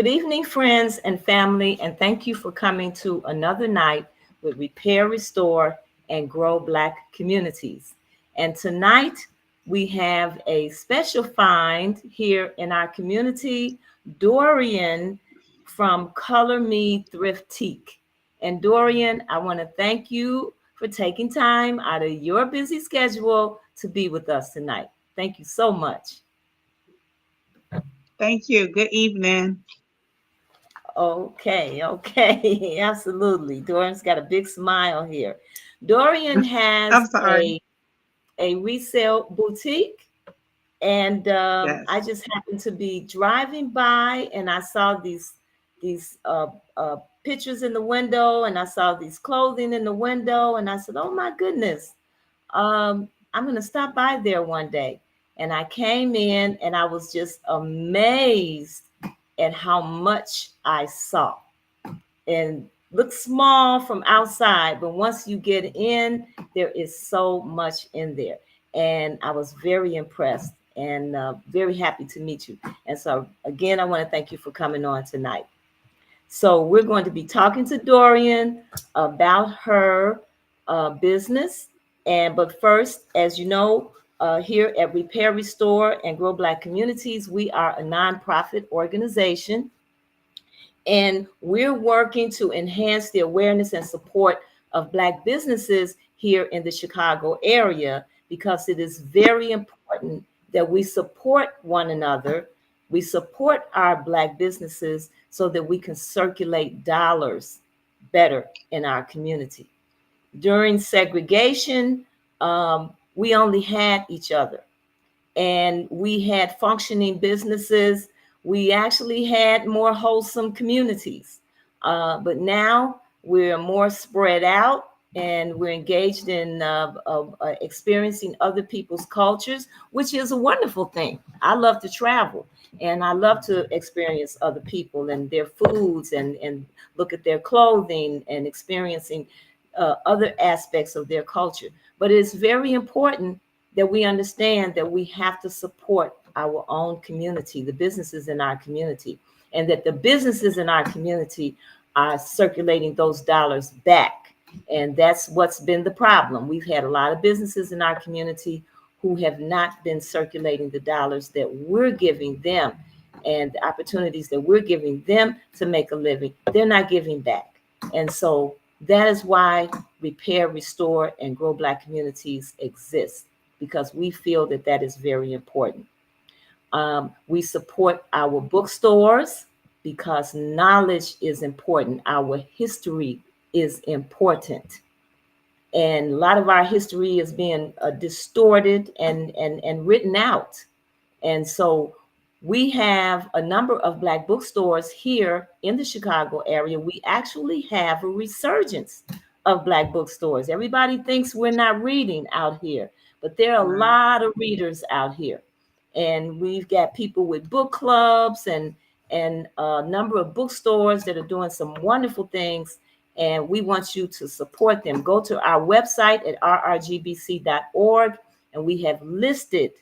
Good evening, friends and family, and thank you for coming to another night with Repair, Restore, and Grow Black Communities. And tonight we have a special find here in our community, Dorian from Color Me Thriftique. And Dorian, I want to thank you for taking time out of your busy schedule to be with us tonight. Thank you so much. Thank you. Good evening. Okay, absolutely. Dorian's got a big smile here. Dorian I'm has sorry. a resale boutique, and I Yes. just happened to be driving by, and I saw these pictures in the window, and I saw these clothing in the window, and I said, "Oh my goodness, I'm gonna stop by there one day." And I came in, and I was just amazed at how much I saw. And looks small from outside, but once you get in, there is so much in there. And I was very impressed and very happy to meet you. And so, again, I want to thank you for coming on tonight. So, we're going to be talking to Dorian about her business. But first, as you know, here at Repair, Restore, and Grow Black Communities, we are a nonprofit organization, and we're working to enhance the awareness and support of Black businesses here in the Chicago area, because it is very important that we support one another. We support our Black businesses so that we can circulate dollars better in our community. During segregation, we only had each other, and we had functioning businesses. We actually had more wholesome communities. But now we're more spread out, and we're engaged in experiencing other people's cultures, which is a wonderful thing. I love to travel, and I love to experience other people and their foods, and look at their clothing and experiencing other aspects of their culture. But it's very important that we understand that we have to support our own community, the businesses in our community, and that the businesses in our community are circulating those dollars back. And that's what's been the problem. We've had a lot of businesses in our community who have not been circulating the dollars that we're giving them and the opportunities that we're giving them to make a living. They're not giving back. And so that is why Repair, Restore, and Grow Black Communities exist, because we feel that that is very important. We support our bookstores because knowledge is important. Our history is important. And a lot of our history is being distorted and written out. And so we have a number of Black bookstores here in the Chicago area. We actually have a resurgence of Black bookstores. Everybody thinks we're not reading out here, but there are a Right. lot of readers out here. And we've got people with book clubs and a number of bookstores that are doing some wonderful things. And we want you to support them. Go to our website at rrgbc.org, and we have listed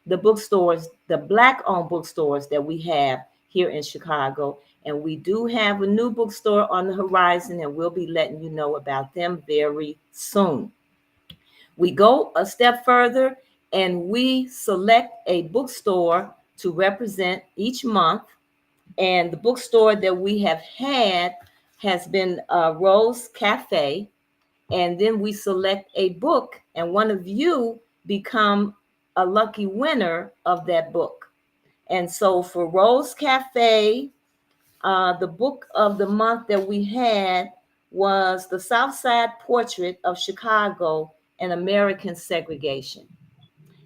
the bookstores, the Black-owned bookstores that we have here in Chicago. And we do have a new bookstore on the horizon, and we'll be letting you know about them very soon. We go a step further, and we select a bookstore to represent each month. And the bookstore that we have had has been Rose Cafe. And then we select a book, and one of you become a lucky winner of that book. And so for Rose Cafe, the book of the month that we had was The South Side Portrait of Chicago and American Segregation.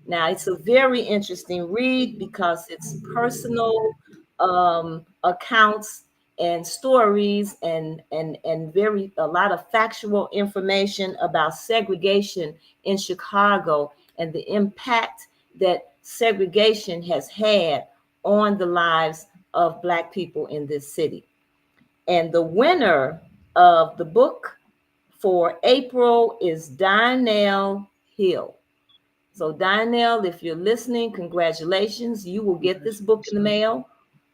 Now, it's a very interesting read because it's personal accounts and stories and very a lot of factual information about segregation in Chicago and the impact that segregation has had on the lives of Black people in this city. And the winner of the book for April is Donnell Hill. So, Donnell, if you're listening, congratulations. You will get this book in the mail.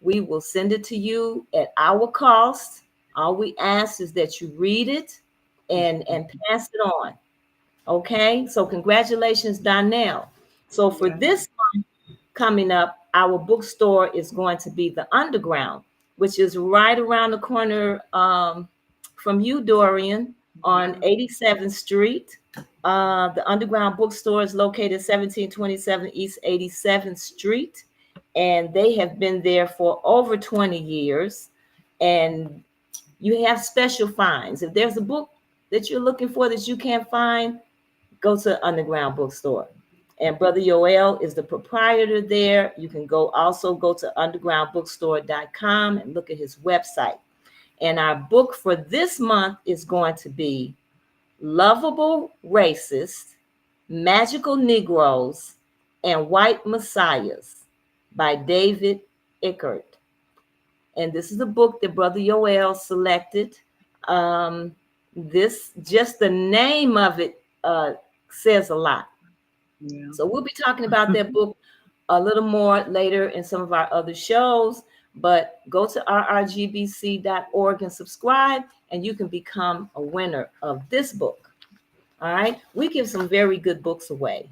We will send it to you at our cost. All we ask is that you read it and pass it on. Okay, so congratulations, Donnell. So for Yeah. this coming up, our bookstore is going to be the Underground, which is right around the corner from you, Dorian, on Yeah. 87th Street. The Underground bookstore is located 1727 East 87th Street, and they have been there for over 20 years. And you have special finds. If there's a book that you're looking for that you can't find, go to Underground Bookstore. And Brother Yoel is the proprietor there. You can go to undergroundbookstore.com and look at his website. And our book for this month is going to be Lovable Racists, Magical Negroes, and White Messiahs by David Ickert. And this is the book that Brother Yoel selected. This, just the name of it says a lot. Yeah. So we'll be talking about that book a little more later in some of our other shows. But go to rrgbc.org and subscribe, and you can become a winner of this book. All right. We give some very good books away.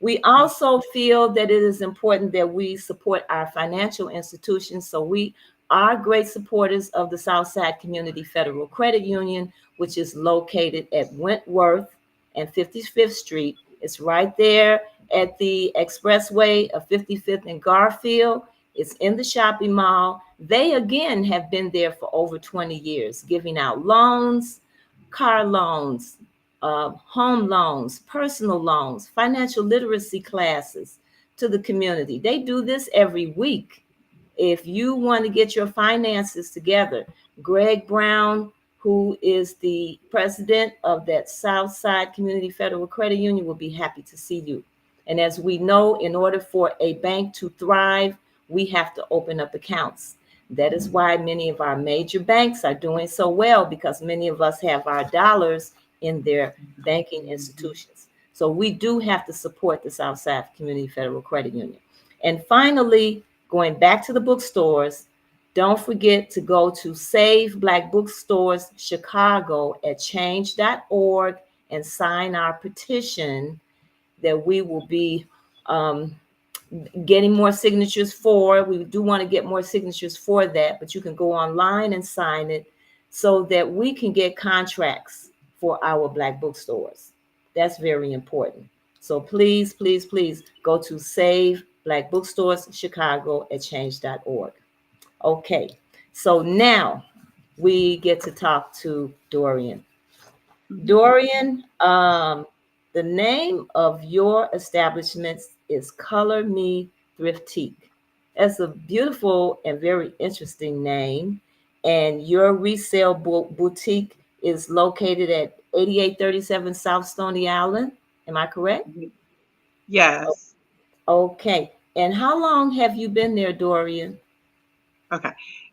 We also feel that it is important that we support our financial institutions. So we are great supporters of the Southside Community Federal Credit Union, which is located at Wentworth and 55th Street. It's right there at the expressway of 55th and Garfield. It's in the shopping mall. They, again, have been there for over 20 years, giving out loans, car loans, home loans, personal loans, financial literacy classes to the community. They do this every week. If you want to get your finances together, Greg Brown, who is the president of that Southside Community Federal Credit Union, will be happy to see you. And as we know, in order for a bank to thrive, we have to open up accounts. That is why many of our major banks are doing so well, because many of us have our dollars in their banking institutions. So we do have to support the Southside Community Federal Credit Union. And finally, going back to the bookstores, don't forget to go to Save Black Bookstores Chicago at change.org and sign our petition that we will be getting more signatures for. We do want to get more signatures for that, but you can go online and sign it so that we can get contracts for our Black bookstores. That's very important. So please, please, please go to Save Black Bookstores Chicago at change.org. Okay, so now we get to talk to Dorian. Dorian, the name of your establishment is Color Me Thriftique. That's a beautiful and very interesting name. And your resale boutique is located at 8837 South Stony Island. Am I correct? Yes. Okay. And how long have you been there, Dorian? Okay.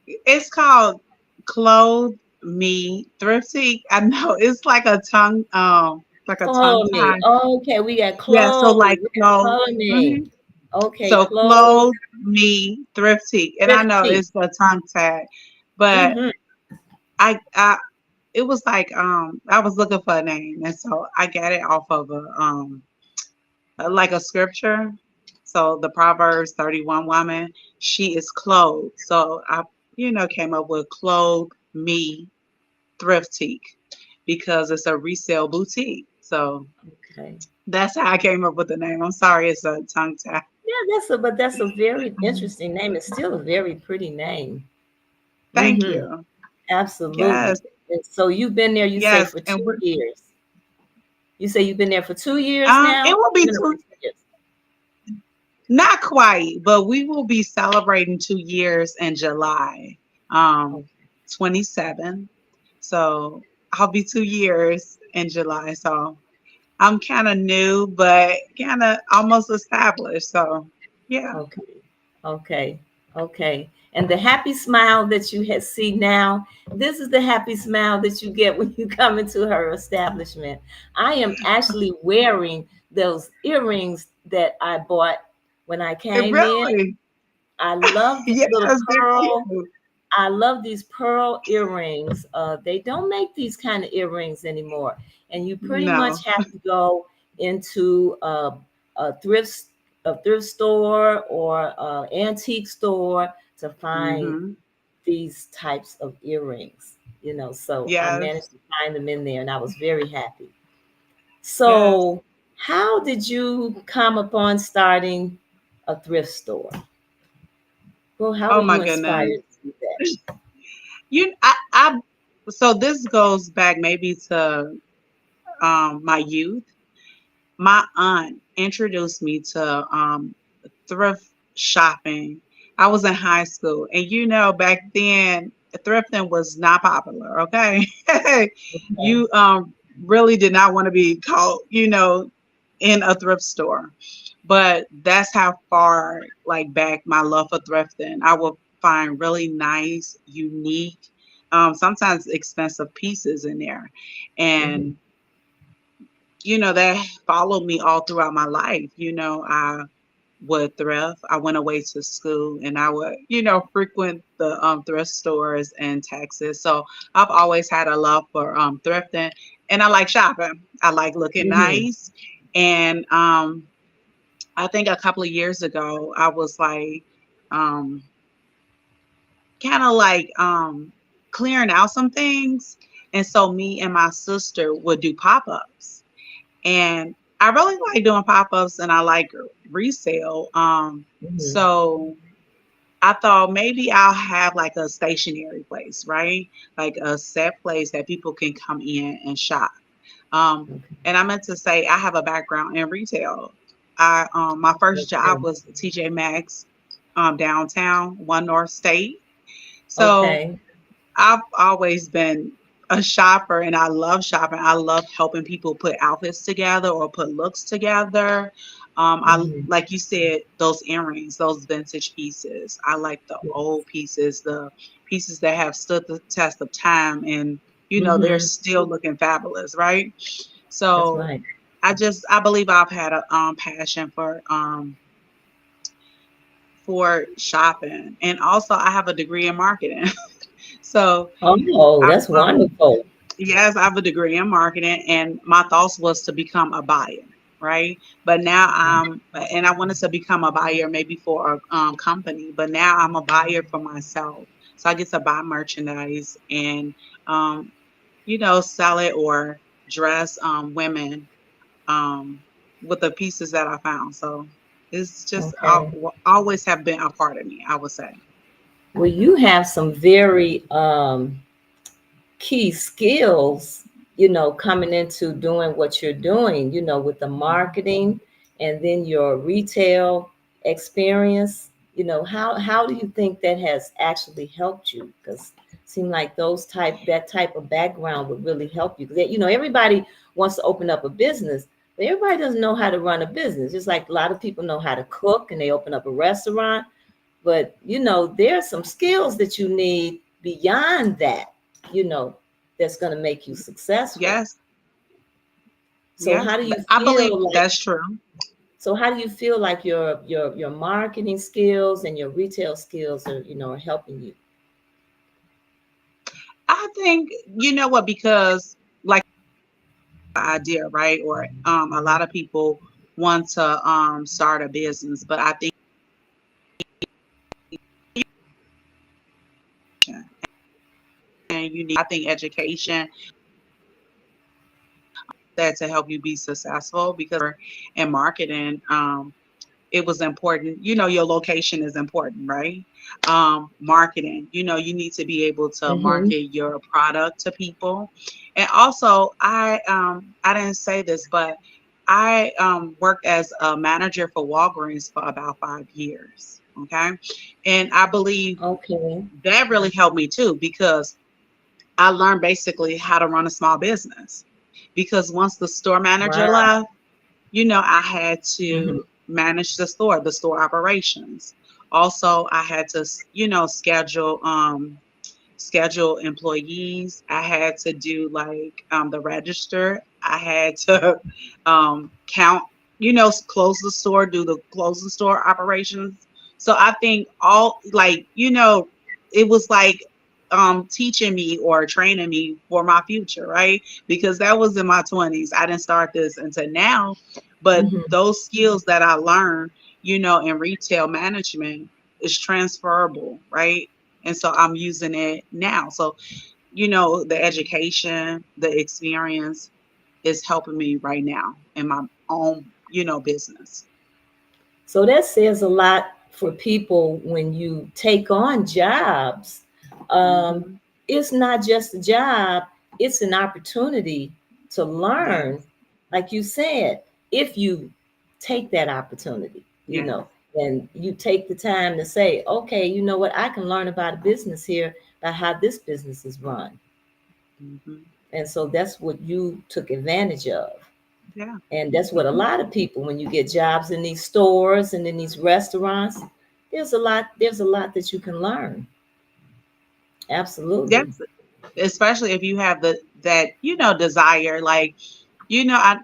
It's called Clothe Me Thriftique. I know it's like a tongue Color Me. tie. Okay, we got Yeah, so clothes. like We got clothes. Color Me. hmm Okay, So clothes. Clothe Me Thriftique. And I know Thriftique. it's a tongue tag, but Mm-hmm. I it was like I was looking for a name, and so I got it off of like a scripture. So the Proverbs 31 woman, she is clothed. So I came up with Clothe Me Thriftique because it's a resale boutique. So Okay. that's how I came up with the name. I'm sorry, it's a tongue tie. Yeah, that's a very interesting name. It's still a very pretty name. Thank Mm-hmm. you. Absolutely. Yes, And so you've been there, you say, yes, for and 2 years. You say you've been there for 2 years it now? will You've be been there for 2 years. not quite, but we will be celebrating 2 years in July, um, Okay. 27. So I'll be 2 years in July. So I'm kind of new, but kind of almost established. So yeah. Okay. Okay. Okay. And the happy smile that you see now, this is the happy smile that you get when you come into her establishment. I am actually wearing those earrings that I bought when I It came in. really. I love these Yes, little they're pearl. cute. I love these pearl earrings. They don't make these kind of earrings anymore, and you pretty much No. have to go into a thrift store or antique store to find Hmm. these types of earrings. So I Yes. managed to find them in there, and I was very happy. Yes. So, how did you come upon starting a thrift store? Well, how Oh were my you goodness. inspired to do that? I so this goes back maybe to my youth. My aunt introduced me to thrift shopping. I was in high school, and back then thrifting was not popular. Okay, Okay. you really did not want to be caught, in a thrift store. But that's how far like back my love for thrifting. I will find really nice, unique, sometimes expensive pieces in there, Hmm. and that followed me all throughout my life. I would thrift. I went away to school and I would, frequent the thrift stores in Texas. So I've always had a love for thrifting, and I like shopping. I like looking Hmm. nice. And I think a couple of years ago, I was like, um, kind of like clearing out some things. And so me and my sister would do pop ups. And I really like doing pop-ups and I like resale. Hmm. So I thought maybe I'll have like a stationary place, right? Like a set place that people can come in and shop. Um, and I meant to say I have a background in retail. I My first job Okay. was TJ Maxx downtown, One North State. So Okay. I've always been a shopper and I love shopping. I love helping people put outfits together or put looks together. Hmm. Like you said, those earrings, those vintage pieces. I like the old pieces, the pieces that have stood the test of time, and they're Hmm. still looking fabulous, right? That's So right. I believe I've had a passion for shopping, and also I have a degree in marketing. So Oh, I've that's wonderful. yes, I have a degree in marketing, and my thoughts was to become a buyer, right? But now and I wanted to become a buyer maybe for a company, but now I'm a buyer for myself. So I get to buy merchandise and, um, sell it or dress women um, with the pieces that I found. So it's just Okay. always have been a part of me, I would say. Well, you have some very key skills, coming into doing what you're doing, with the marketing and then your retail experience. How do you think that has actually helped you? Because it seemed like that type of background would really help you. Because everybody wants to open up a business, but everybody doesn't know how to run a business. Just like a lot of people know how to cook and they open up a restaurant, but there are some skills that you need beyond that, you know, that's going to make you successful. Yes, So yes, how do you I believe feel like that's true. your marketing skills and your retail skills are helping you? I think you know what because like idea, right? Or a lot of people want to start a business, but I think I think education that to help you be successful because in marketing it was important. Your location is important, right? Marketing, you need to be able to Mm-hmm. market your product to people. And also, I didn't say this, but I worked as a manager for Walgreens for about 5 years. Okay, and I believe Okay. that really helped me too because I learned basically how to run a small business. Because once the store manager Wow. left, I had Mm-hmm. to manage the store operations. Also, I had to, schedule employees. I had to do like the register. I had to count, close the store, do the close the store operations. So I think all like, it was like teaching me or training me for my future, right? Because that was in my 20s. I didn't start this until now, but Hmm. those skills that I learned, in retail management is transferable, right? And so I'm using it now. So, the education, the experience is helping me right now in my own, business. So that says a lot for people when you take on jobs. Um, Hmm. it's not just a job, it's an opportunity to learn, Yes. like you said, if you take that opportunity, Yes. and you take the time to say, okay, you know what, I can learn about a business here, about how this business is run. Hmm. And so that's what you took advantage of. Yeah. And that's what a lot of people, when you get jobs in these stores and in these restaurants, there's a lot that you can learn. Absolutely. Yes. Especially if you have that, desire. Like, you know, I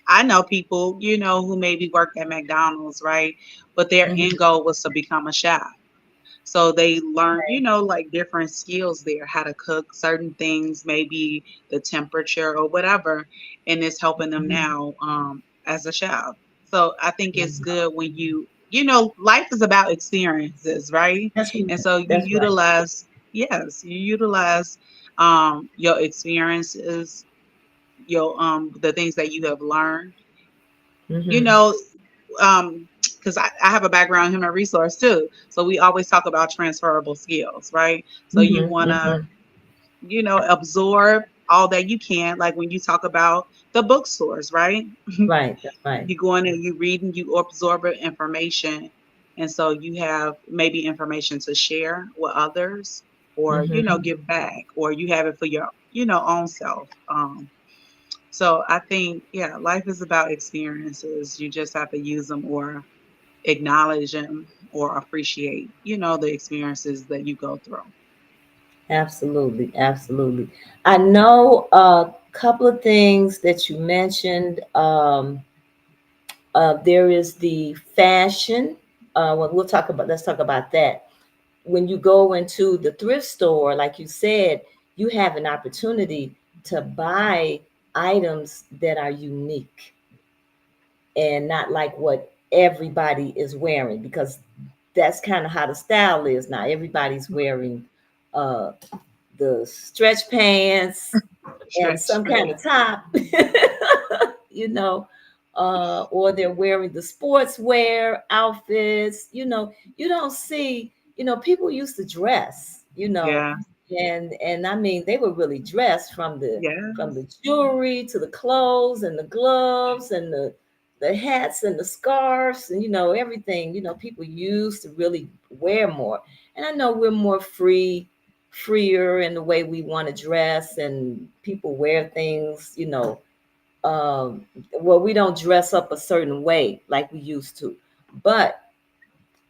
I know people, who maybe worked at McDonald's, right? But their Hmm. end goal was to become a chef. So they learn, like different skills there, how to cook certain things, maybe the temperature or whatever, and it's helping them now as a chef. So I think it's good when life is about experiences, right? That's And so that's right. you utilize your experiences, your the things that you have learned, you Hmm. know, because I have a background in human resource too. So we always talk about transferable skills, right? So you Hmm. want to, Hmm. absorb all that you can. Like when you talk about the bookstores, right? Right. That's right. You go in and you read and you absorb information. And so you have maybe information to share with others or, Hmm. give back, or you have it for your, own self. So I think, yeah, life is about experiences. You just have to use them or acknowledge them or appreciate, the experiences that you go through. Absolutely. Absolutely. I know a couple of things that you mentioned. There is the fashion. Well, let's talk about that. When you go into the thrift store, like you said, you have an opportunity to buy items that are unique and not like what everybody is wearing, because that's kind of how the style is now. Everybody's wearing uh, the stretch pants and Stretch. some kind of top, you know, or they're wearing the sportswear outfits. You don't see, people used to dress, Yeah. and I mean they were really dressed from Yes. the jewelry to the clothes and the gloves and the hats and the scarves and everything. People used to really wear more. And I know we're more freer in the way we want to dress, and people wear things, well, we don't dress up a certain way like we used to. But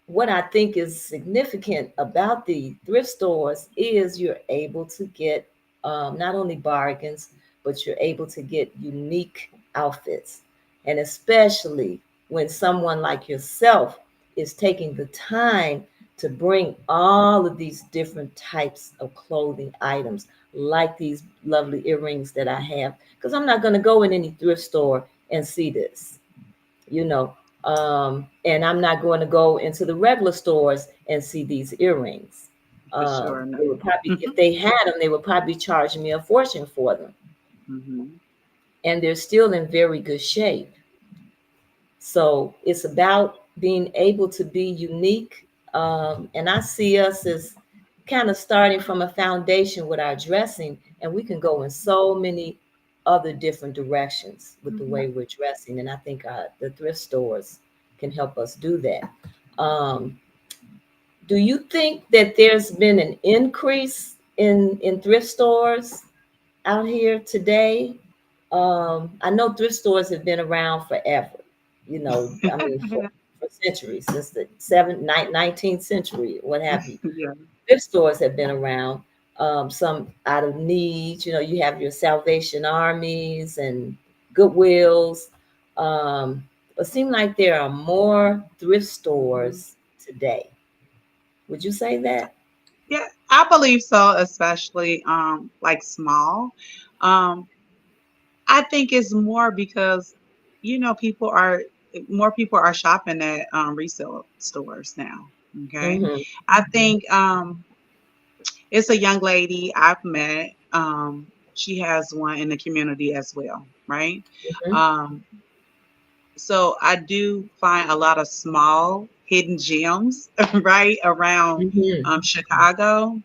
what I think is significant about the thrift stores is you're able to get not only bargains, but you're able to get unique outfits. And especially when someone like yourself is taking the time to bring all of these different types of clothing items, like these lovely earrings that I have, because I'm not going to go in any thrift store and see this you know. And I'm not going to go into the regular stores and see these earrings. For sure. They No. would probably, if they had them, they would probably charge me a fortune for them. Hmm. And they're still in very good shape. So it's about being able to be unique. And I see us as kind of starting from a foundation with our dressing, and we can go in so many other different directions with the way we're dressing. And I think the thrift stores can help us do that. Um, do you think that there's been an increase in thrift stores out here today? I know thrift stores have been around forever. I mean, for centuries, since the 19th century, what have you. Yeah. Thrift stores have been around, some out of need. You have your Salvation Armies and Goodwills. It seems like there are more thrift stores today. Would you say that? Yeah, I believe so, especially like small. Um, I think it's more because people are more people are shopping at resale stores now. Okay. Mm-hmm. I think it's a young lady I've met. She has one in the community as well, right? Mm-hmm. Um, so I do find a lot of small hidden gems right around Mm-hmm. Chicago.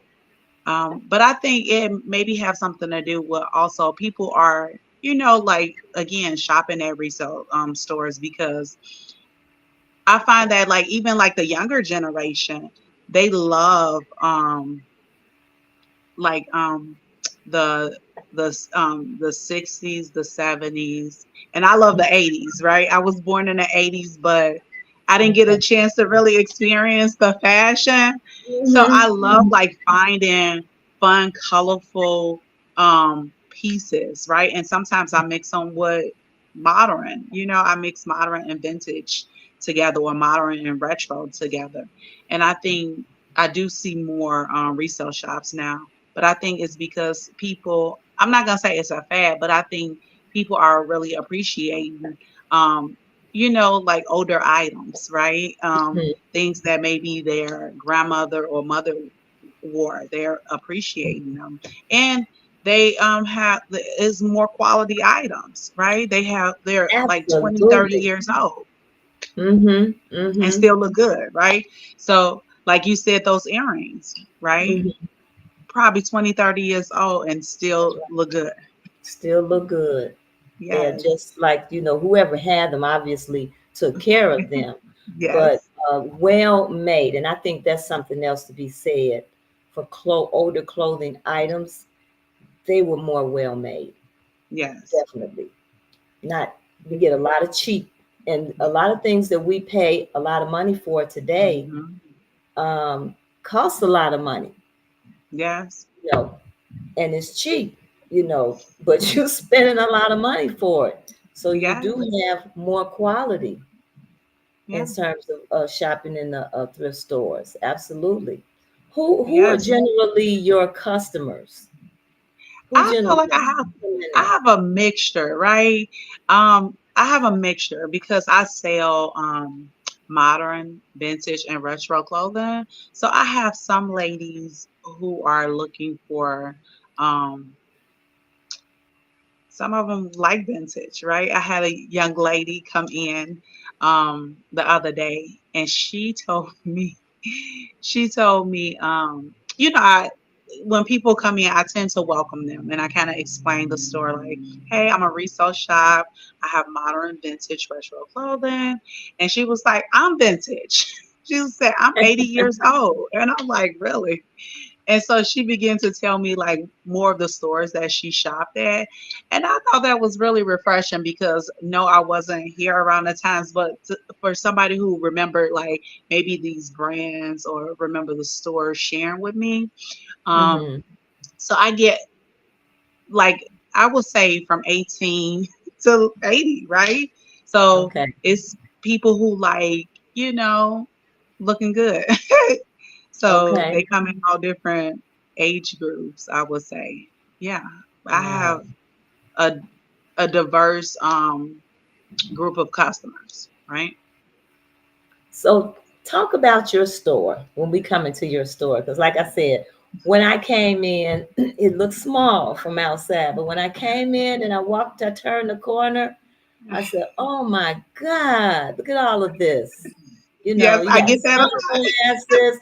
But I think it maybe have something to do with also people are, like again, shopping at resale stores because I find that like even like the younger generation, they love like the the 60s, the 70s, and I love the 80s, right? I was born in the 80s, but I didn't get a Okay. chance to really experience the fashion. So I Mm-hmm. love like finding fun, colorful pieces, right? And sometimes I mix them with modern, I mix modern and vintage together or modern and retro together. And I think I do see more resale shops now, but I think it's because people, I'm not going to say it's a fad, but I think people are really appreciating, um, like older items, right? Things that maybe their grandmother or mother wore, they're appreciating them. And they have is more quality items, right? They're like 20, 30 Absolutely. years old Mm-hmm. and Mm-hmm. still look good, right? So like you said, those earrings, right? Mm-hmm. Probably 20, 30 years old and That's still right. look good. Still look good. They're Yes, just like, whoever had them obviously took care of them, but yes, well made. And I think that's something else to be said for older clothing items. They were more well made, yes. definitely. Not, we get a lot of cheap and a lot of things that we pay a lot of money for today Hmm. um, cost a lot of money, Yes, you know, and it's cheap, but you're spending a lot of money for it. So you yes, do have more quality in yeah, terms of shopping in the thrift stores. Absolutely. Who are yes. generally your customers? Who I feel generally like come in I there? have a mixture, right? I have a mixture because I sell modern, vintage, and retro clothing. So I have some ladies who are looking for um some of them like vintage, right? I had a young lady come in the other day and she told me I when people come in, I tend to welcome them and I kind of explain the store like, hey, I'm a resale shop. I have modern, vintage, retro clothing. And she was like, I'm vintage. She said, I'm 80 years old. And I'm like, really? And so she began to tell me like more of the stores that she shopped at. And I thought that was really refreshing because no, I wasn't here around the times, but for somebody who remembered like maybe these brands or remember the stores sharing with me. Um, Hmm. so I get like, I would say from 18 to 80, right? So Okay. it's people who like, looking good. So Okay. they come in all different age groups, I would say. Yeah. I have Wow. a diverse group of customers, right? So talk about your store when we come into your store. Because like I said, when I came in, it looked small from outside. But when I came in and I turned the corner, I said, oh my God, look at all of this. Yes, You I got get that a lot. sunglasses.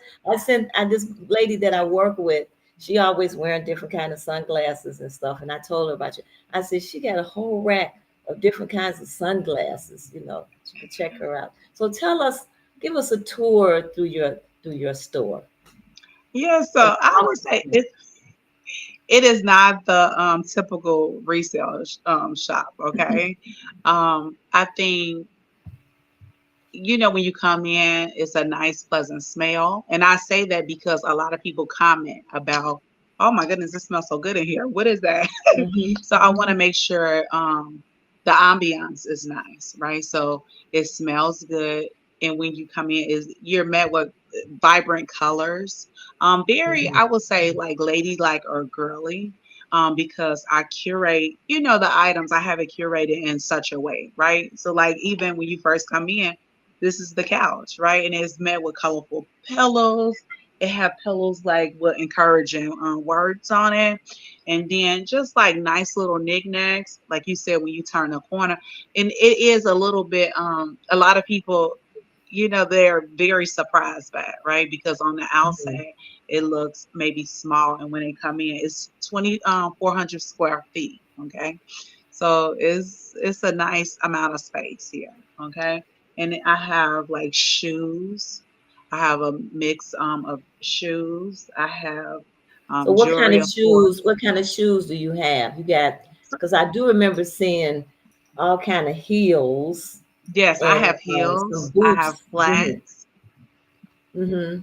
This lady that I work with, she always wearing different kind of sunglasses and stuff. And I told her about you. I said, she got a whole rack of different kinds of sunglasses, you can check her out. So give us a tour through your store. Yeah, And so I would say it is not the typical resale shop, okay? I think when you come in, it's a nice, pleasant smell. And I say that because a lot of people comment about, oh my goodness, it smells so good in here. What is that? Mhm. So I want to make sure the ambiance is nice, right? So it smells good. and when you come in is you're met with vibrant colors. Very, Mhm. I would say like ladylike or girly. Because I curate, the items I have it curated in such a way, right? So like even when you first come in, this is the couch, right? And it's met with colorful pillows. It have pillows like with encouraging words on it, and then just like nice little knickknacks, like you said when you turn the corner, and it is a little bit. A lot of people, they're very surprised by it, right? Because on the Mhm. outside it looks maybe small, and when they come in, it's 400 square feet. Okay, so it's a nice amount of space here. Okay, and I have like shoes. I have a mix of shoes. I have So what kind jewelry, of of course. shoes? What kind of shoes do you have? You got, because I do remember seeing all kind of heels Yes, I and have some heels. I have boots. Hmm. flats. Hmm.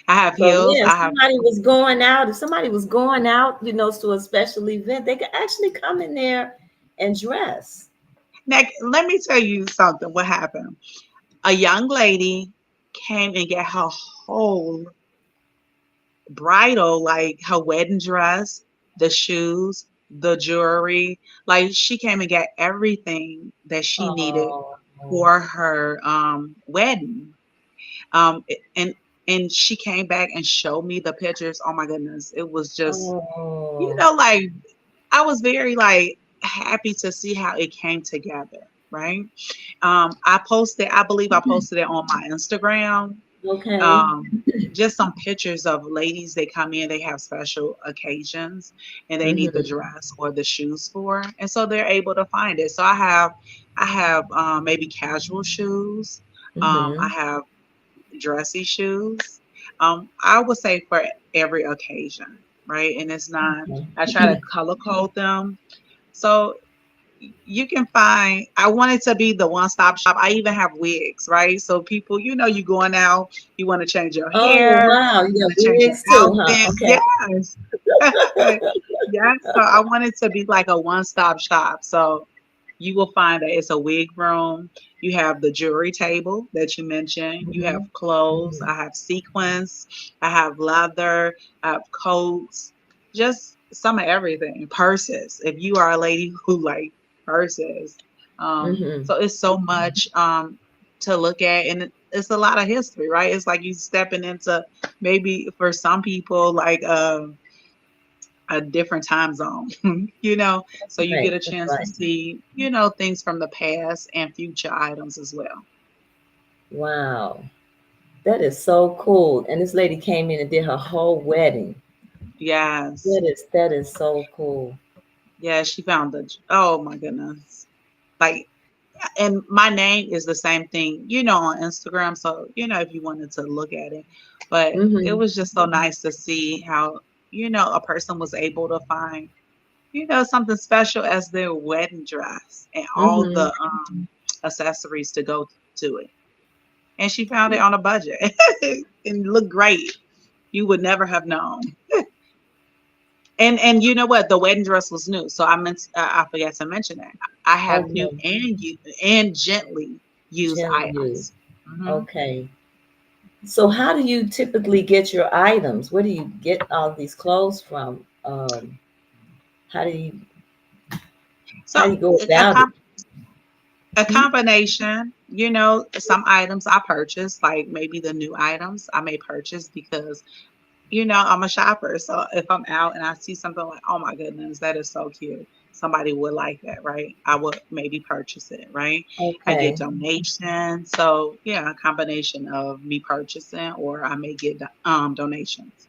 I have So heels. yeah, if I have somebody was going out, to a special event, they could actually come in there and dress. Now, let me tell you something. What happened? A young lady came and got her whole bridal, like her wedding dress, the shoes, the jewelry. Like she came and got everything that she needed Oh, for her wedding. And she came back and showed me the pictures. Oh my goodness, it was just, oh, like I was very like happy to see how it came together, right? I believe I posted it on my Instagram. okay. Um, just some pictures of ladies, they come in, they have special occasions and they need the Mm-hmm. dress or the shoes for, and so they're able to find it. So I have maybe casual shoes. I Mm-hmm. have dressy shoes. I would say for every occasion, right? And it's not, I try to color code them. So you can find, I want it to be the one-stop shop. I even have wigs, right? So people, you going out, you want to change your Oh hair, wow, you you want got to change your wigs too, huh? outfit. Okay. Yes. Yes. So I want it to be like a one-stop shop. So you will find that it's a wig room. You have the jewelry table that you mentioned. You have Mm-hmm. clothes. Mm-hmm. I have sequins. I have leather. I have coats. Just some of everything. Purses. If you are a lady who like purses, Mm-hmm. so it's so much to look at, and it's a lot of history, right? It's like you stepping into maybe for some people like a different time zone, so you get Right. a That's chance to right. see, things from the past and future items as well. Wow. That is so cool. And this lady came in and did her whole wedding. Yes. That is so cool. Yeah, she found oh my goodness. Like, and my name is the same thing, on Instagram. So, if you wanted to look at it, but it Mm-hmm. was just so nice to see how, a person was able to find, something special as their wedding dress and all Mm-hmm. the accessories to go to it. And she found it on a budget and looked great. You would never have known. And you know what? The wedding dress was new, so I forgot to mention that. I have new Okay. and gently used Gently used. items. Hmm. Okay. So how do you typically get your items? Where do you get all these clothes from? How do you So how do you go a, about it? com- a Hmm? combination. Some items I purchase, like maybe the new items I may purchase because I'm a shopper. So if I'm out and I see something like, oh my goodness, that is so cute. Somebody would like that, right? I would maybe purchase it, right? I get Okay. donations. So yeah, a combination of me purchasing or I may get donations.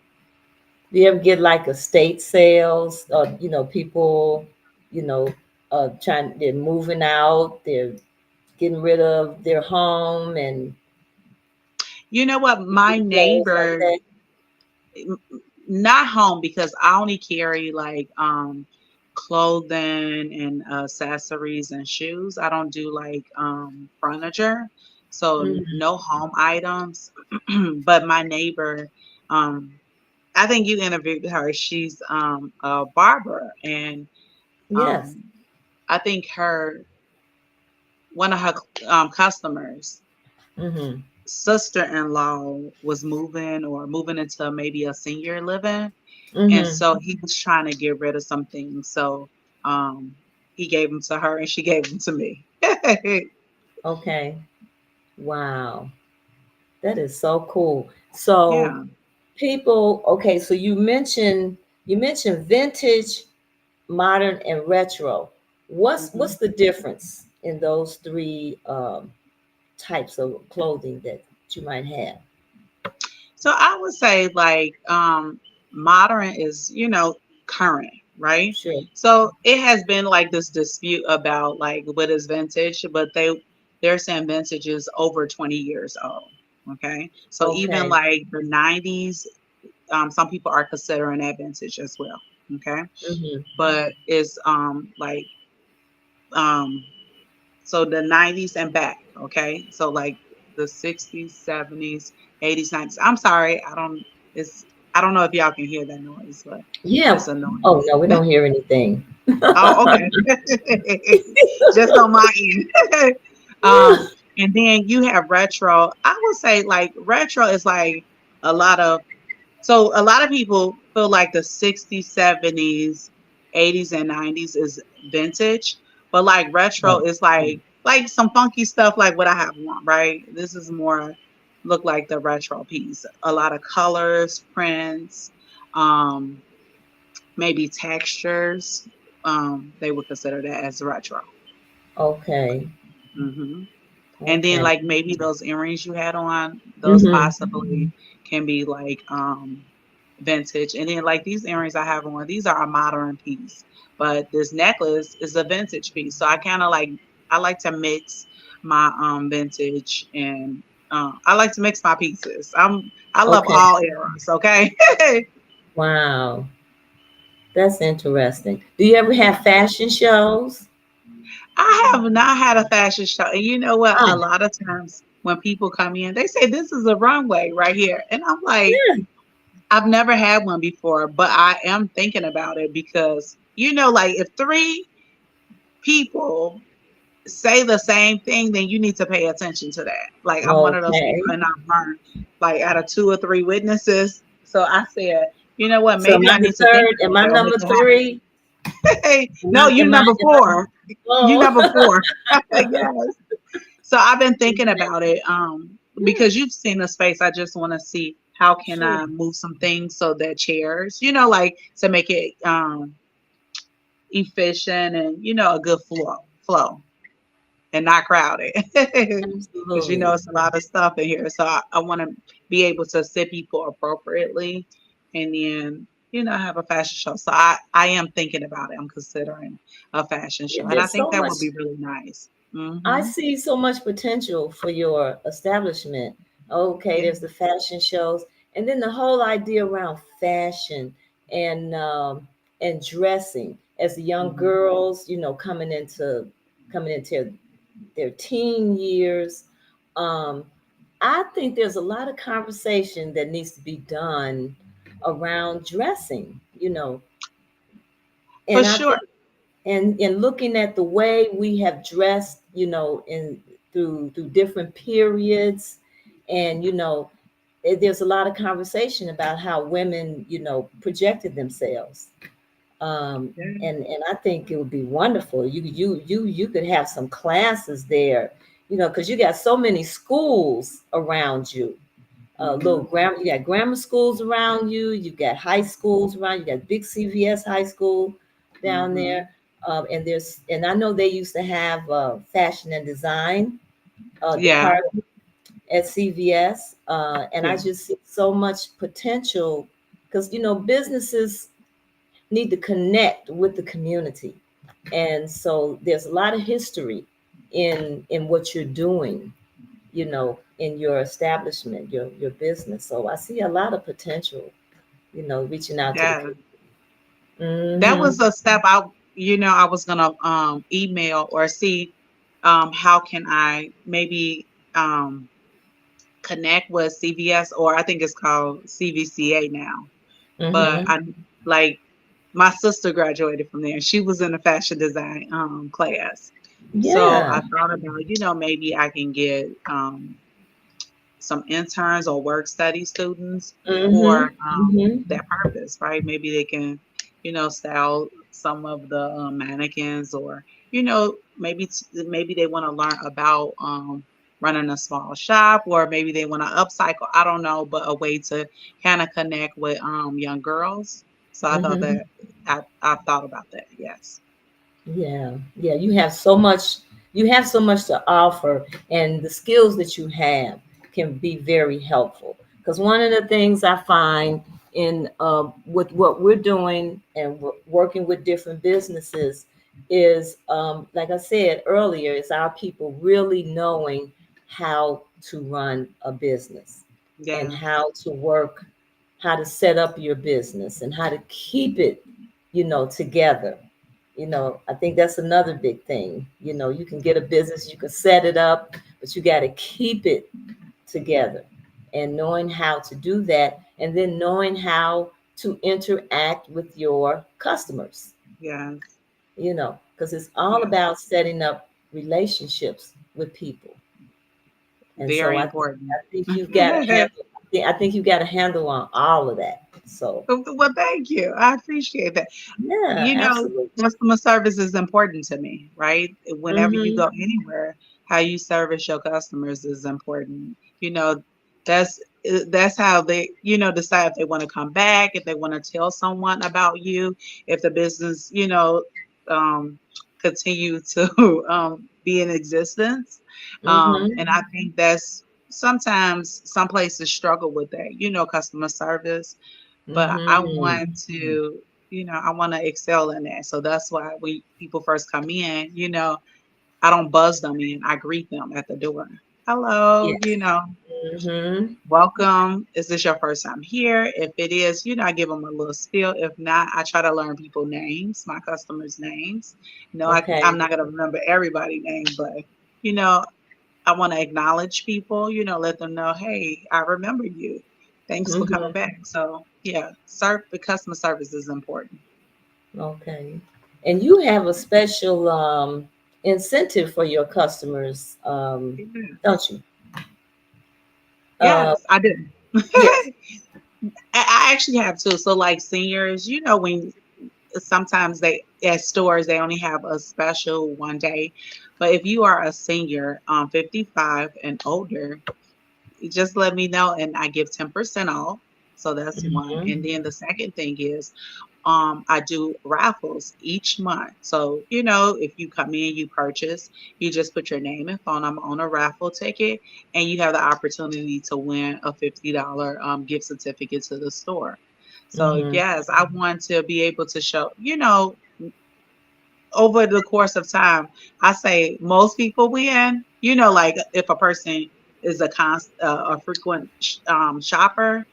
Do you ever get like estate sales or people, you know, they're moving out, they're getting rid of their home and You know what? you My get clothes like neighbor, that? not home because I only carry like clothing and accessories and shoes. I don't do like furniture. So Mhm. no home items. But my neighbor, um I think you interviewed her. She's a barber, and Yes. um I think her one of her customers. Mm-hmm. sister-in-law was moving into maybe a senior living, and Mm-hmm. so he was trying to get rid of some things. So um, he gave them to her, and she gave them to me. Okay. Wow. That is so cool. So Yeah. people, okay, so you mentioned vintage, modern, and retro. What's Mhm. the difference in those three types of clothing that you might have? So I would say like modern is, current, right? Sure. So it has been like this dispute about like what is vintage, but they're saying vintage is over 20 years old. Okay. So even Okay. like the 90s, some people are considering that vintage as well. Okay. Mm-hmm. But it's like um so the 90s and back, okay? So like the 60s, 70s, 80s, 90s. I'm sorry, I don't know if y'all can hear that noise, but Yeah. it's a Oh noise. no, we don't hear anything. Oh, okay. Just on my end. um, and then you have retro. I would say like retro is like a lot of so a lot of people feel like the 60s, 70s, 80s, and 90s is vintage, but like retro Right. is like some funky stuff like what I have on, right? This is more look like the retro piece. A lot of colors, prints, um, maybe textures. They would consider that as retro. Okay. Hmm. And then Okay. like maybe those earrings you had on, those Mm-hmm. possibly can be like vintage. And then like these earrings I have on, these are a modern piece, but this necklace is a vintage piece. So I kind of like I like to mix my vintage and I like to mix my pieces. I love Okay. all eras, okay? Wow. That's interesting. Do you ever have fashion shows? I have not had a fashion show. And you know what? Ah, A lot of times when people come in, they say this is a runway right here. And I'm like, yeah. I've never had one before, but I am thinking about it because, like if three people say the same thing, then you need to pay attention to that. Like I'm one of those people Okay. and I've learned like out of two or three witnesses. So I said, you know what, So am maybe I I the need to think third? Am about I it or make number it happen. three? Hey, no, you number Am I? four. You number Oh. four. Yes. So I've been thinking about it Yeah. because you've seen the space. I just want to see how can Sure. I move some things so that chairs, like to make it efficient and a good flow and not crowded because Absolutely. it's a lot of stuff in here. So I want to be able to sit people appropriately and then have a fashion show. So I am thinking about it. I'm considering a fashion Yeah, show, and I there's think so that much. would be really nice. I Hmm. see so much potential for your establishment. Okay, Yeah. there's the fashion shows, and then the whole idea around fashion and dressing as the young Hmm. girls, coming into their teen years. Um, I think there's a lot of conversation that needs to be done around dressing, For and I sure. think and looking at the way we have dressed, in through different periods, and there's a lot of conversation about how women, projected themselves. Yeah. And I think it would be wonderful. You could have some classes there, because you got so many schools around you. Hmm. You got grammar schools around you. You got high schools around. You got big CVS high school down Hmm. there, and I know they used to have fashion and design Yeah. department at CVS, and I Yeah. just see so much potential because businesses need to connect with the community, and so there's a lot of history in what you're doing, in your establishment, your business. So I see a lot of potential, reaching out to the Yeah. community. That Hmm. was a step I was gonna email or see how can I maybe connect with CVS, or I think it's called CVCA now. But Hmm. I like my sister graduated from there. She was in a fashion design class. So Yeah. I thought about, maybe I can get some interns or work study students for Mm-hmm. Mm-hmm. that purpose, right? Maybe they can, style some of the mannequins, or maybe they want to learn about running a small shop, or maybe they want to upcycle. I don't know, but a way to kind of connect with young girls. So I thought Mm-hmm. that I thought about that. Yes. Yeah, yeah, you have so much to offer, and the skills that you have can be very helpful. Because one of the things I find in with what we're doing and working with different businesses is, like I said earlier, is our people really knowing how to run a business and Yes. how to work, how to set up your business and how to keep it, together. I think that's another big thing. You can get a business, you can set it up, but you got to keep it together, and knowing how to do that, and then knowing how to interact with your customers, Yes. because it's all Yes. about setting up relationships with people. And so Very I, important. I think you've got to handle, yeah, I think you've got a handle on all of that. So, Well, thank you. I appreciate that. yeah, You know, absolutely. customer service is important to me, right? Whenever you Mm-hmm. go anywhere, how you service your customers is important. That's that's how they, decide if they want to come back, if they want to tell someone about you, if the business, um, continue to be in existence. And I Mm-hmm. think that's sometimes some places struggle with that, customer service, but I want Mm-hmm. to, I want to excel in that. So that's why when people first come in, I don't buzz them in. I greet them at the door. Hello, Yes. Mm-hmm. welcome. Is this your first time here? If it is, I give them a little spiel. If not, I try to learn people names, my customers' names. I'm Okay. not going to remember everybody's name, but, you know, I want to acknowledge people, let them know, hey, I remember you. Thanks for coming Mm-hmm. back. So yeah, the customer service is important. Okay. And you have a special incentive for your customers, Yeah. don't you? Uh, Yes, I do. yes. I actually have too. So like seniors, when sometimes they at stores they only have a special one day, but if you are a senior, 55 and older, you just let me know and I give 10% off. So that's one. And Mm-hmm. then the second thing is I do raffles each month. So, if you come in, you purchase, you just put your name and phone number on a raffle ticket, and you have the opportunity to win a $50 gift certificate to the store. So, Mm-hmm. yes, I want to be able to show, over the course of time, I say most people win, like if a person is a frequent shopper,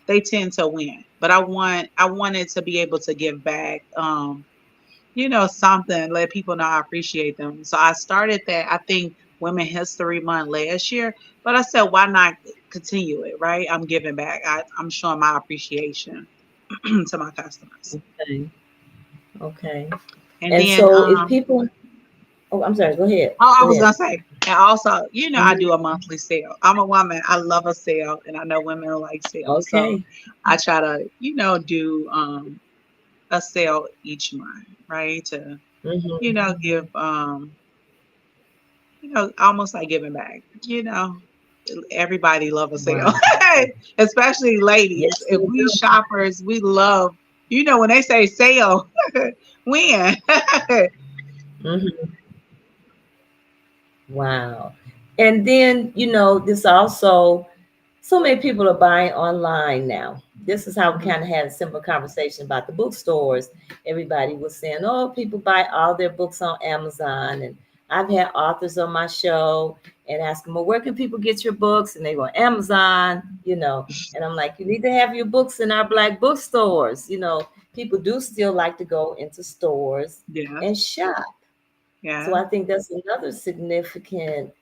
they tend to win. But I wanted to be able to give back, something, let people know I appreciate them. So I started that, I think, Women History Month last year, but I said why not continue it, right? I'm giving back. I'm showing my appreciation to my customers. Okay. Okay. And And then so if people, oh, I'm sorry, go ahead. oh, I Go was ahead. gonna say, and also, I do Mhm. a monthly sale. I'm a woman. I love a sale, and I know women like sales, so Okay. I try to, do a sale each month, right? To Mm-hmm. give almost like giving back. Everybody love a sale, Wow. especially ladies. Yes, If we we do. shoppers, we love. When they say sale, win. Mm-hmm. Wow. And then, this also, so many people are buying online now. This is how we Mhm. kind of had a simple conversation about the bookstores. Everybody was saying, oh, people buy all their books on Amazon. And I've had authors on my show and ask them, well, where can people get your books? And they go, Amazon. And I'm like, you need to have your books in our Black bookstores. People do still like to go into stores and Yes, shop. So yes, I think that's another significant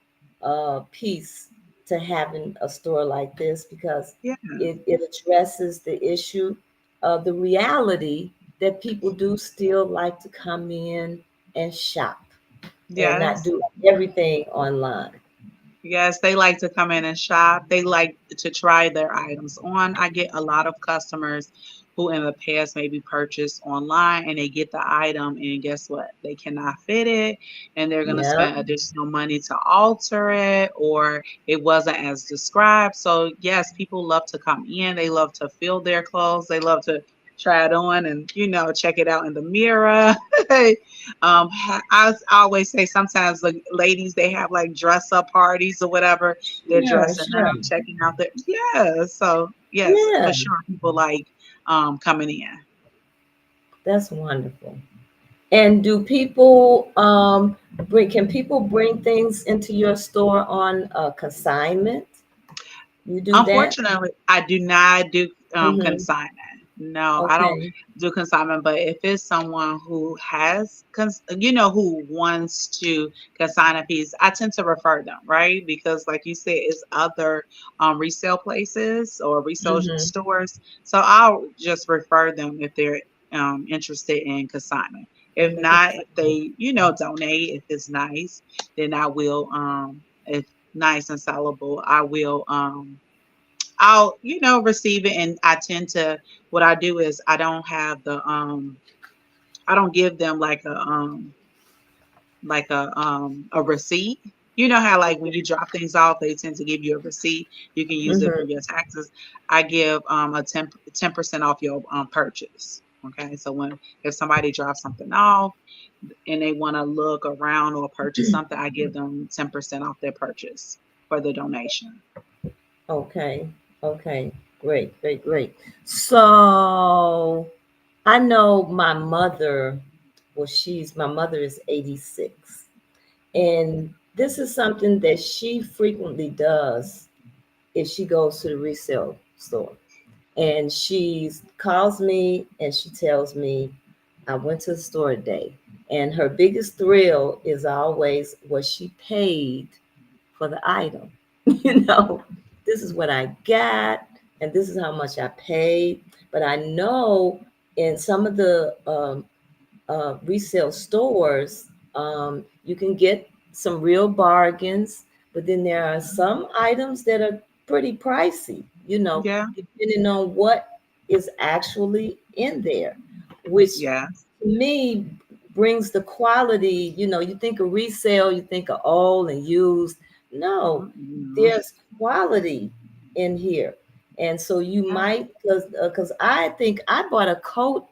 piece to having a store like this, because yes, it addresses the issue of the reality that people do still like to come in and shop and not yes. do everything online. Yes, they like to come in and shop. They like to try their items on. I get a lot of customers who in the past maybe purchased online and they get the item and guess what? They cannot fit it and they're going to Yeah. spend additional money to alter it or it wasn't as described. So, yes, people love to come in. They love to feel their clothes. They love to try it on and, check it out in the mirror. I always say sometimes the ladies they have like dress up parties or whatever. They're Sure, dressing sure. up, checking out the yeah. So yes, Yeah, for sure, people like coming in. that's wonderful. And do people can people bring things into your store on consignment? You do that? Unfortunately, I do not do Mm-hmm. consignment. No, I don't Okay. do consignment. But if it's someone who has, who wants to consign a piece, I tend to refer them, right? Because, like you said, it's other resale places or resale Mm-hmm. stores. So I'll just refer them if they're interested in consignment. If And the not, if consignment. they, donate, if it's nice, then I will. If nice and sellable, I'll, receive it and I tend to what I do is I don't give them like a receipt. You know how like when you drop things off, they tend to give you a receipt. You can use it for Mm-hmm. your taxes. I give a 10% off your purchase. Okay. So if somebody drops something off and they want to look around or purchase something, I give them 10% off their purchase for the donation. Okay. Okay. Great. Great. Great. So I know my mother. Well, my mother is 86, and this is something that she frequently does if she goes to the resale store. And she calls me and she tells me, I went to the store today. And her biggest thrill is always what she paid for the item. you know, this is what I got and this is how much I paid. But I know in some of the resale stores, you can get some real bargains, but then there are some items that are pretty pricey, Yeah. depending on what is actually in there, which Yeah. to me brings the quality. You think of resale, you think of old and used. No, Mm-mm. there's quality in here. And so you Yeah. might, because I think I bought a coat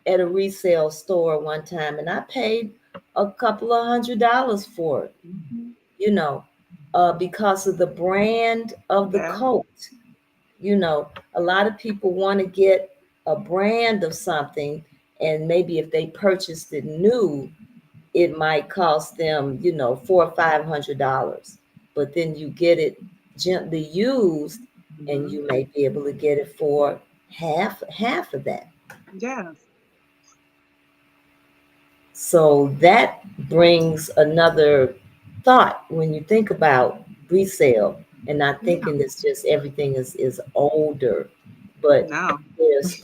at a resale store one time and I paid a couple of $100 for it, Mhm. you know, because of the brand of the Yeah. coat. A lot of people want to get a brand of something, and maybe if they purchased it new, it might cost them, $400 or $500. But then you get it gently used, and Mhm. you may be able to get it for half of that. Yes. So that brings another thought when you think about resale and not Yeah. thinking it's just everything is older, but No. there's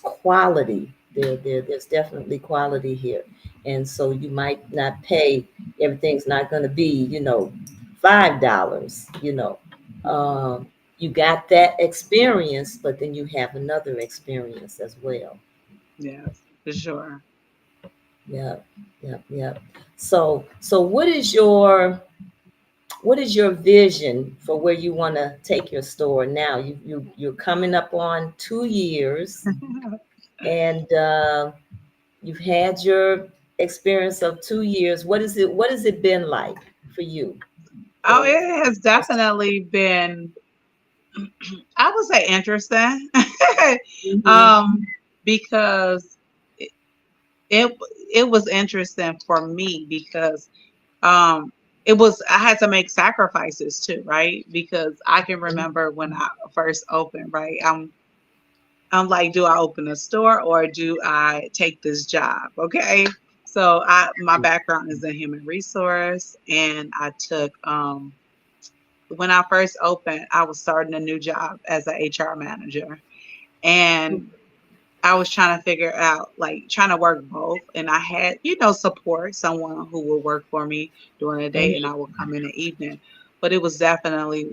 quality. There's definitely quality here. And so you might not pay, everything's not gonna be, $5, you got that experience, but then you have another experience as well. Yes, for sure. Yep, yep, yep. So what is your vision for where you want to take your store now? You're coming up on 2 years, and you've had your experience of 2 years. What has it been like for you? Oh, Those it has first. definitely been, I would say, interesting. Mm-hmm. um, because it, it it was interesting for me because I had to make sacrifices too, right? Because I can remember when I first opened, right? I'm like, do I open a store or do I take this job? Okay. So my background is in human resource and I took when I first opened, I was starting a new job as an HR manager. And I was trying to figure out, like, trying to work both. And I had, support, someone who would work for me during the day and I would come in the evening. but it was definitely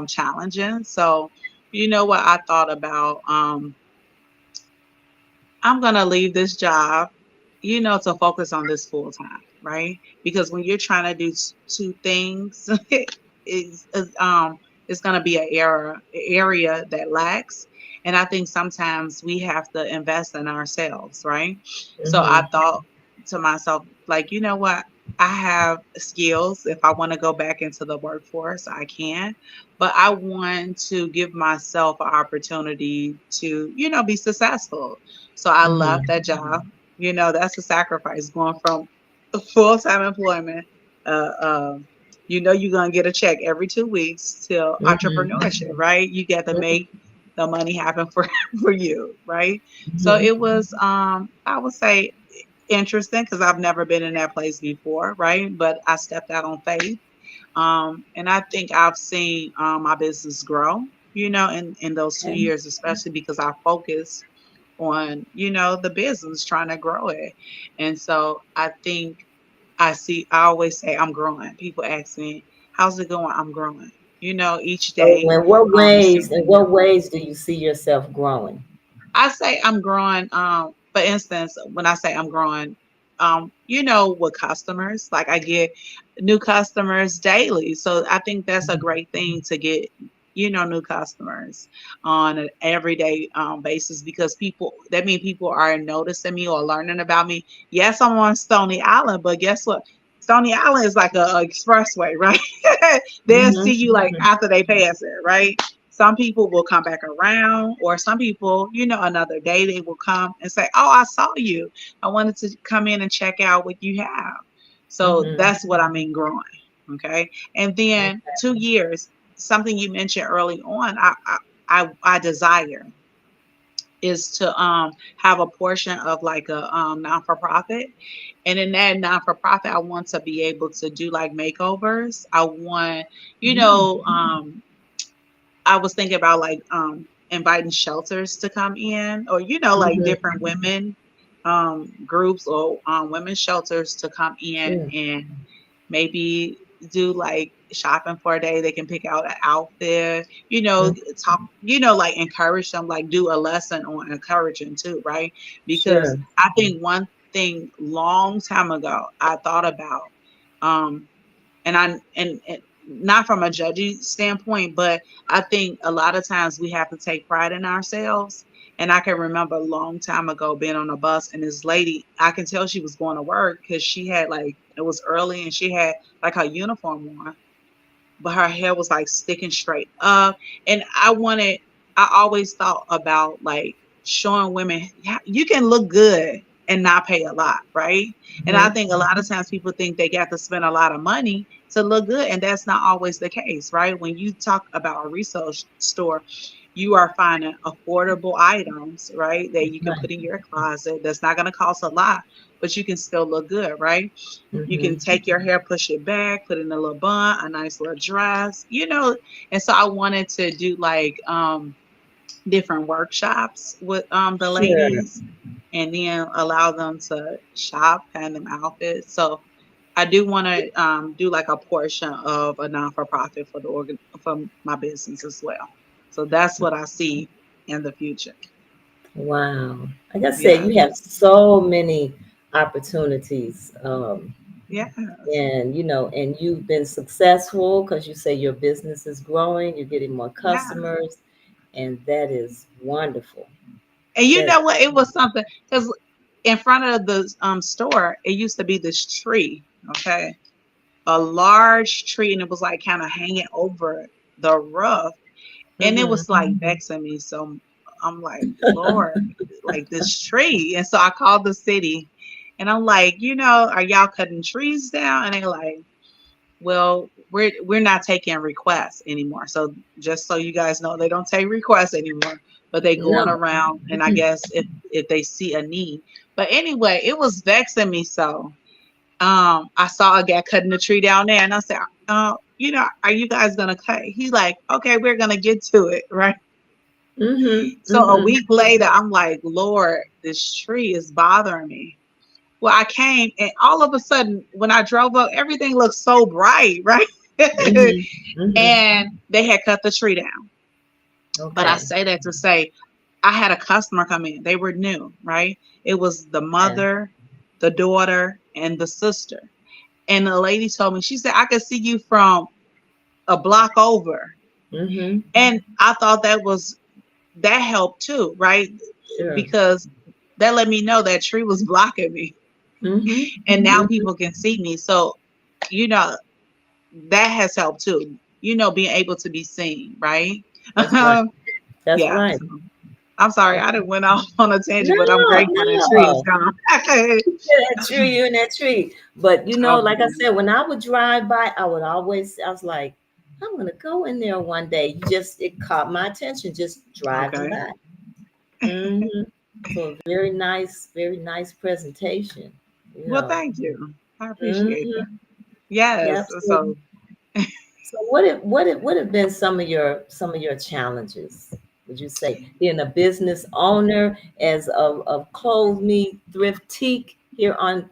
challenging. So, you know what I thought about? I'm going to leave this job, to focus on this full time, right? Because when you're trying to do two things, it's going to be area that lacks. And I think sometimes we have to invest in ourselves, right? So I Mm-hmm. thought to myself, like, you know what? I have skills. If I want to go back into the workforce, I can. But I want to give myself an opportunity to, be successful. So I left Mm-hmm. that job. That's a sacrifice going from full time employment. Uh, uh, you're gonna get a check every 2 weeks till Mm-hmm. entrepreneurship, right? You get to make the money happen for for you, right? So Mm-hmm. it was, I would say, interesting because I've never been in that place before, right? But I stepped out on faith, and I think I've seen my business grow. In those 2 years, especially because I focused on the business, trying to grow it. And so I think I always say I'm growing. People ask me, how's it going? I'm growing, each So, day. You see, in what ways do you see yourself growing? I say I'm growing. For instance, when I say I'm growing, with customers, like I get new customers daily. So I think that's a great thing to get, new customers on an everyday basis, because that means people are noticing me or learning about me. Yes, I'm on Stony Island, but guess what? Stony Island is like a expressway, right? They'll see you like Mm-hmm. after they pass it, right? Some people will come back around, or some people, another day they will come and say, "Oh, I saw you. I wanted to come in and check out what you have." So Mm-hmm. that's what I mean growing. Okay. And then 2 years, something you mentioned early on, I desire is to have a portion of like a non for profit. And in that non for profit, I want to be able to do like makeovers. I want, you know, um, I was thinking about like inviting shelters to come in, or like Mm-hmm. different women groups, or women's shelters to come in Mm-hmm. and maybe do like shopping for a day. They can pick out an outfit, talk, like encourage them, like do a lesson on encouraging too, right? Because Sure. I think one thing long time ago I thought about, um, and not from a judgy standpoint, but I think a lot of times we have to take pride in ourselves. And I can remember a long time ago being on a bus, and this lady, I can tell she was going to work because she had like, it was early and she had like her uniform on, but her hair was like sticking straight up. And I always thought about like showing women, yeah, you can look good and not pay a lot, right? And I Mm-hmm. think a lot of times people think they got to spend a lot of money to look good, and that's not always the case, right? When you talk about a resale store, you are finding affordable items, right? That you can Right. put in your closet. That's not going to cost a lot, but you can still look good, right? You can Mm-hmm. take your hair, push it back, put in a little bun, a nice little dress. And so I wanted to do like different workshops with the Sure. ladies, and then allow them to shop, find them outfits. So I do want to do like a portion of a non for profit for for my business as well. So that's what I see in the future. Wow. Like I said, Yeah. you have so many opportunities. Yeah. And and you've been successful because you say your business is growing, you're getting more Yeah. customers, and that is wonderful. And you That know what? It was something because in front of the store, it used to be this tree, okay? A large tree, and it was like kind of hanging over the roof. And it was mm-hmm. like vexing me. So I'm like, Lord, like this tree. And so I called the city and I'm like, are y'all cutting trees down? And they're like, well, we're not taking requests anymore. So just so you guys know, they don't take requests anymore, but they going No. around, and I guess if they see a need. But anyway, it was vexing me. So I saw a guy cutting the tree down there, and I said, are you guys gonna cut? He's like, okay, we're gonna get to it, right? Mm-hmm. So a Mm-hmm. week later, I'm like, Lord, this tree is bothering me. Well, I came, and all of a sudden, when I drove up, everything looked so bright, right? Mm-hmm. And they had cut the tree down. But I Okay. say that to say I had a customer come in. They were new, right? It was the Okay. mother, the daughter, and the sister. And the lady told me, she said, I could see you from a block over. Mm-hmm. And I thought that helped too, right? Sure. Because that let me know that tree was blocking me. Mm-hmm. And now Mm-hmm. people can see me. So, you know, that has helped too. Being able to be seen, right? That's right. That's Yeah. right. So, I'm sorry, I Okay. didn't went off on a tangent, No, but I'm grateful that tree is no. gone. Yeah, that tree, you in that tree. But like I Okay. said, when I would drive by, I was like, I'm gonna go in there one day. It caught my attention just driving Okay. by. Hmm. So very nice presentation. You Well, know. thank you. I appreciate that. Hmm. Yes. Yep. So, So, what have been some of your challenges? Would you say being a business owner as of Clothe Me Thriftique here on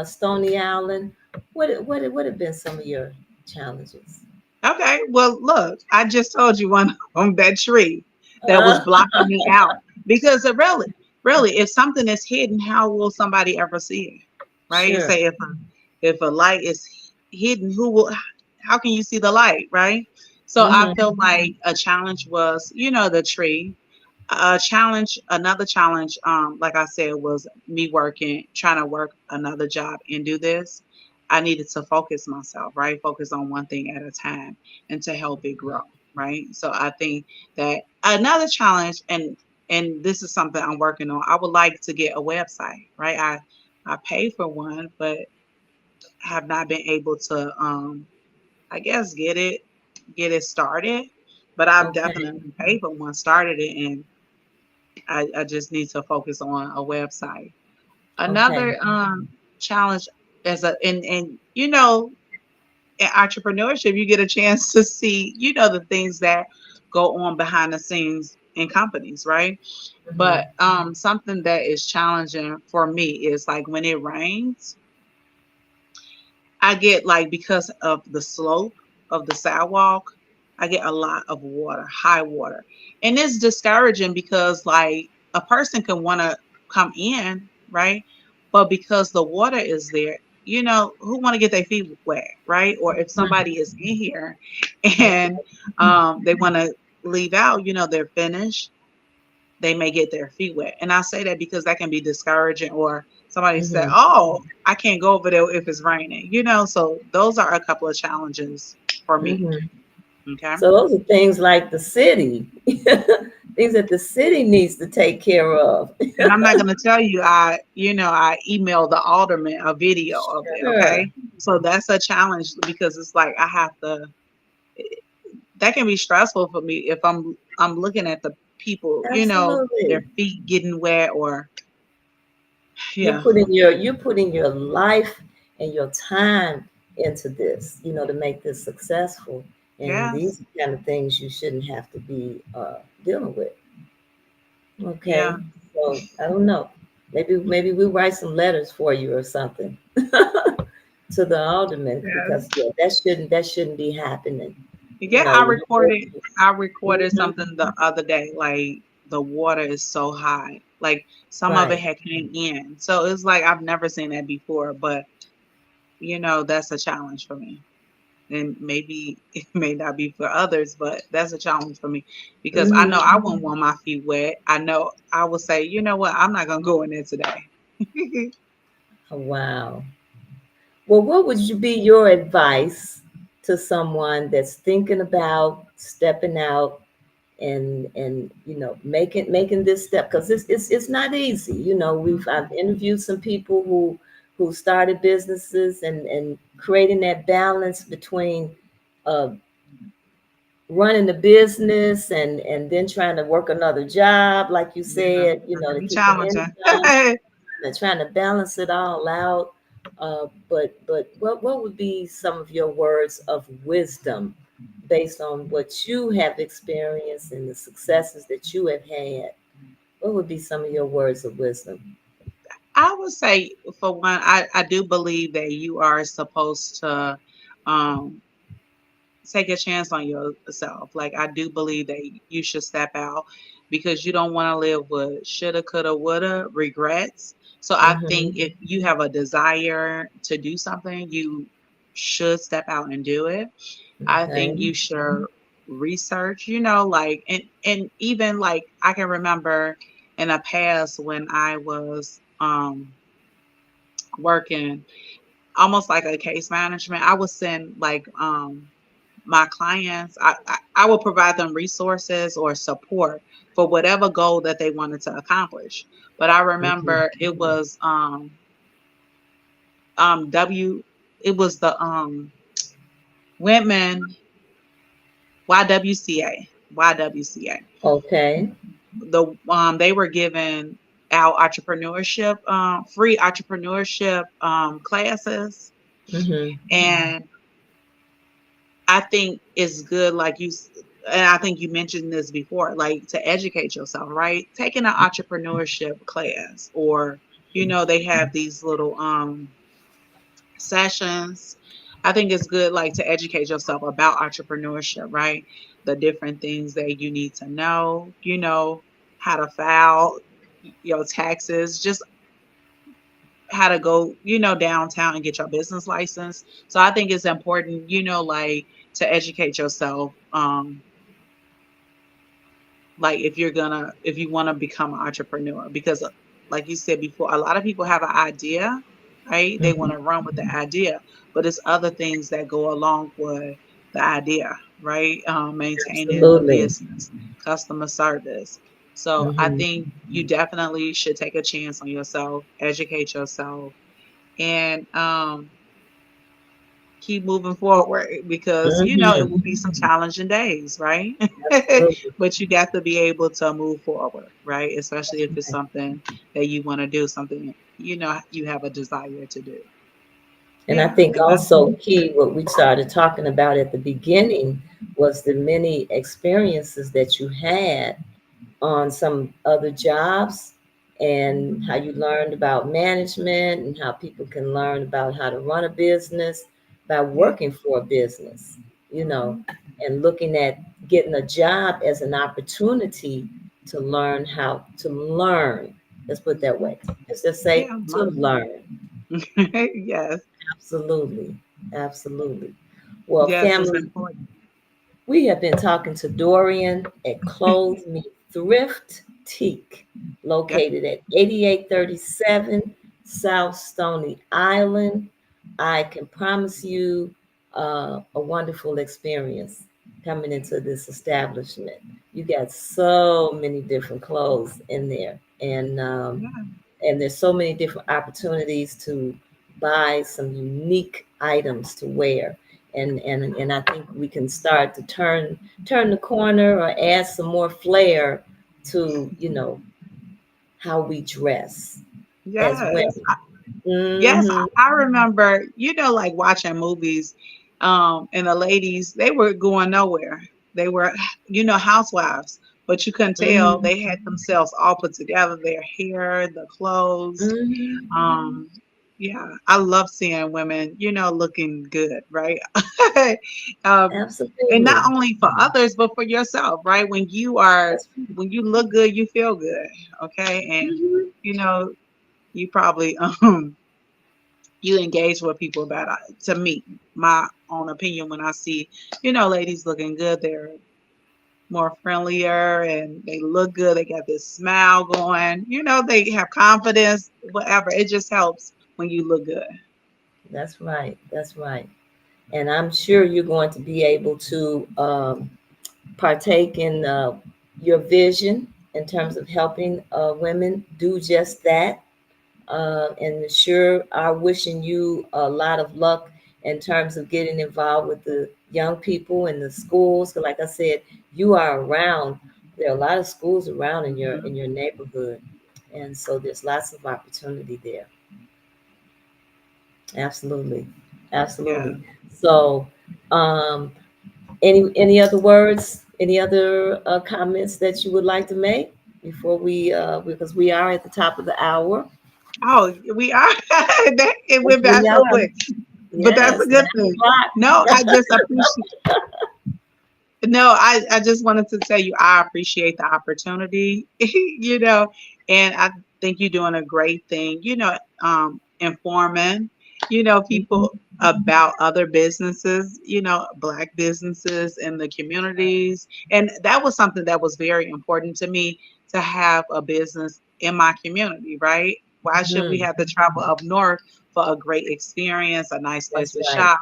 Stony Island? What have been some of your challenges? okay. Well, look, I just told you one on that tree that was Uh, blocking me out because really, if something is hidden, how will somebody ever see it? Right? sure. Say if a light is hidden, how can you see the light? Right? So I Hmm. feel like a challenge was, the tree. Another challenge, like I said, was me trying to work another job and do this. I needed to focus myself, right? Focus on one thing at a time and to help it grow, right? So I think that another challenge, and this is something I'm working on. I would like to get a website, right? I paid for one, but have not been able to, I guess, get it started. But I've Okay. definitely paid for one, started it, and I just need to focus on a website. Okay. Another challenge is in entrepreneurship, you get a chance to see, the things that go on behind the scenes in companies, right? Hmm. But something that is challenging for me is like when it rains, I get like because of the slope of the sidewalk, I get a lot of water, high water. And it's discouraging because like a person can want to come in, right? But because the water is there, who want to get their feet wet, right? Or if somebody is in here and Okay. they want to leave out, they're finished, they may get their feet wet. And I say that because that can be discouraging, or somebody said, Hmm. oh, I can't go over there if it's raining, so those are a couple of challenges for me. Hmm. Okay. So those are things like the city, things that the city needs to take care of. And I'm not going to tell you, I emailed the alderman a video of it. Sure. Okay. So that's a challenge because it's like I have to, that can be stressful for me if I'm looking at the people, their Absolutely. feet getting wet or, You're yeah. putting your life and your time into this, to make this successful. And Yes. these are kind of things you shouldn't have to be dealing with. Yeah. Okay. So I don't know. Maybe we write some letters for you or something to the alderman because Yes. yeah, that shouldn't be happening. Yeah, You know, I recorded mhm, something the other day. Like the water is so high. Like some of it right. had came in. So it's like I've never seen that before, but that's a challenge for me. And maybe it may not be for others, but that's a challenge for me because I know Hmm. I wouldn't want my feet wet. I know I would say, you know what, I'm not gonna go in there today. Wow. Well, what would be your advice to someone that's thinking about stepping out and making this step? Because it's not easy. I've interviewed some people who started businesses and creating that balance between uh, running the business and then trying to work another job, like you Yeah, said, that can to be keep an challenging. income and trying to balance it all out. But what would be some of your words of wisdom based on what you have experienced and the successes that you have had? What would be some of your words of wisdom? I would say, for one, I do believe that you are supposed to, um, take a chance on yourself. Like I do believe that you should step out because you don't want to live with shoulda, coulda, woulda regrets. So I think Mm-hmm. if you have a desire to do something, you should step out and do it. I think Okay. you should research, like and even like I can remember in the past when I was working almost like a case management, I would send like my clients, I will provide them resources or support for whatever goal that they wanted to accomplish. But I Mm-hmm. remember it was W it was the women YWCA. Okay. They were given out entrepreneurship free entrepreneurship classes, Mm-hmm. and I think it's good, and I think you mentioned this before, like to educate yourself, right? Taking an entrepreneurship class, or they have these little sessions. I think it's good, like to educate yourself about entrepreneurship, right? The different things that you need to know, how to file your taxes, just how to go, downtown and get your business license. So I think it's important, like to educate yourself. Like if you want to become an entrepreneur, because like you said before, a lot of people have an idea, right? They want Mm-hmm. to run with the idea, but it's other things that go along with the idea, right? Maintaining the Absolutely. business, customer service. So I Mm-hmm. think you definitely should take a chance on yourself, educate yourself, and keep moving forward, because it will Mm-hmm. be some challenging days, right? Absolutely. But you got to be able to move forward, right? Especially That's if it's right. something that you want to do, something you have a desire to do. And I Yeah, think that's also key, what we started talking about at the beginning was the many experiences that you had on some other jobs and how you learned about management and how people can learn about how to run a business by yeah. working for a business, you know, Mhm. and looking at getting a job as an opportunity to learn how to learn. Let's put it that way. Let's just say Yeah, to learning. learn. Yes, Absolutely. Absolutely. Well, yes, it's family, important. we have been talking to Dorian at Clothe Me Thriftique, Yep. located at 8837 South Stony Island. I can promise you a wonderful experience coming into this establishment. You got so many different clothes in there, Yeah, and there's so many different opportunities to buy some unique items to wear, and I think we can start to turn the corner or add some more flair to how we dress as yes. women. Yes, Hmm. I remember, like watching movies, and the ladies, they were going nowhere. They were, housewives, but you couldn't tell Hmm. they had themselves all put together, their hair, the clothes. Hmm. Um, yeah, I love seeing women, looking good, right? um, and not Absolutely. only for others, but for yourself, right? That's right. When you look good, you feel good, okay? And Hmm. you know, you probably you engage with people about it. To me, my own opinion, when I see, ladies looking good, they're more friendlier and they look good. They got this smile going, they have confidence, whatever. It just helps when you look good. That's right. That's right. And I'm sure you're going to be able to partake in your vision in terms of helping women do just that. And sure are wishing you a lot of luck in terms of getting involved with the young people in the schools. 'Cause like I said, you are around. There are a lot of schools around in Hmm. your neighborhood, and so there's lots of opportunity there. Absolutely, Yeah. absolutely. So, um, any other words? Any other comments that you would like to make before because we are at the top of the hour. Oh, we are. It Yes, went by we so are. quick, but that's a Yes, good 9 thing. o'clock. No, I just appreciate. No, I just wanted to tell you I appreciate the opportunity, and I think you're doing a great thing, informing, people about other businesses, Black businesses in the communities. And that was something that was very important to me to have a business in my community, right? Why should we Mhm. have to travel up north for a great experience, a nice place That's to right. shop?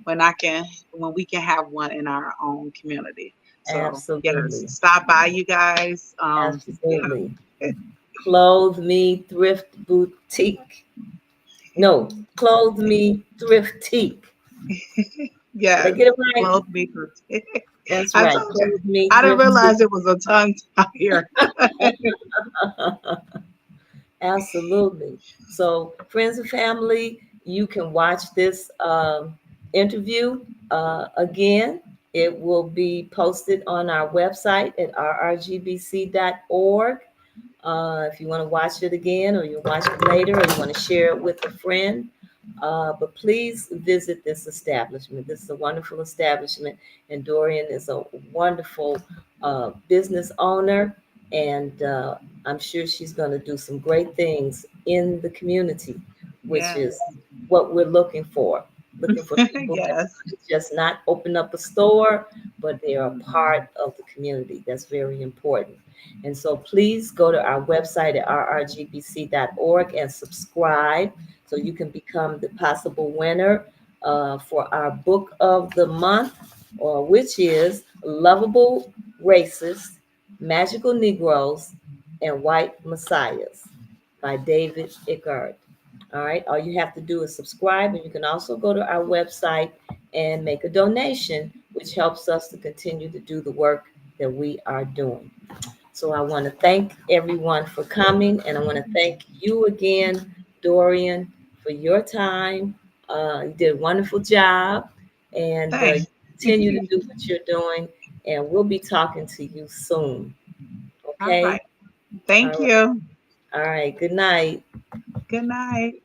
when I can when we can have one in our own community. So yes, Absolutely. stop by you guys. Absolutely. Clothe Me Thrift Boutique. No, Clothe Me Thriftique. Did I Yes, get it right? clothe me. That's I right. told you. Clothe Me I didn't Thriftique. realize it was a tongue tire. Absolutely. So, friends and family, you can watch this interview again. It will be posted on our website at rrgbc.org. If you want to watch it again, or you watch it later, or you want to share it with a friend, but please visit this establishment. This is a wonderful establishment, and Dorian is a wonderful business owner, and I'm sure she's going to do some great things in the community, which Yes, is what we're looking for. Looking for people that yes. want to just not open up a store, but they are a part of the community. That's very important. And so please go to our website at rrgbc.org and subscribe so you can become the possible winner for our book of the month, or which is Lovable Racists, Magical Negroes, and White Messiahs by David Ickard. All right, all you have to do is subscribe, and you can also go to our website and make a donation, which helps us to continue to do the work that we are doing. So I want to thank everyone for coming, and I want to thank you again, Dorian, for your time. You did a wonderful job, and Thanks. continue to do what you're doing. And we'll be talking to you soon. All Okay? right. Thank All right. you. All right. Good night. Good night.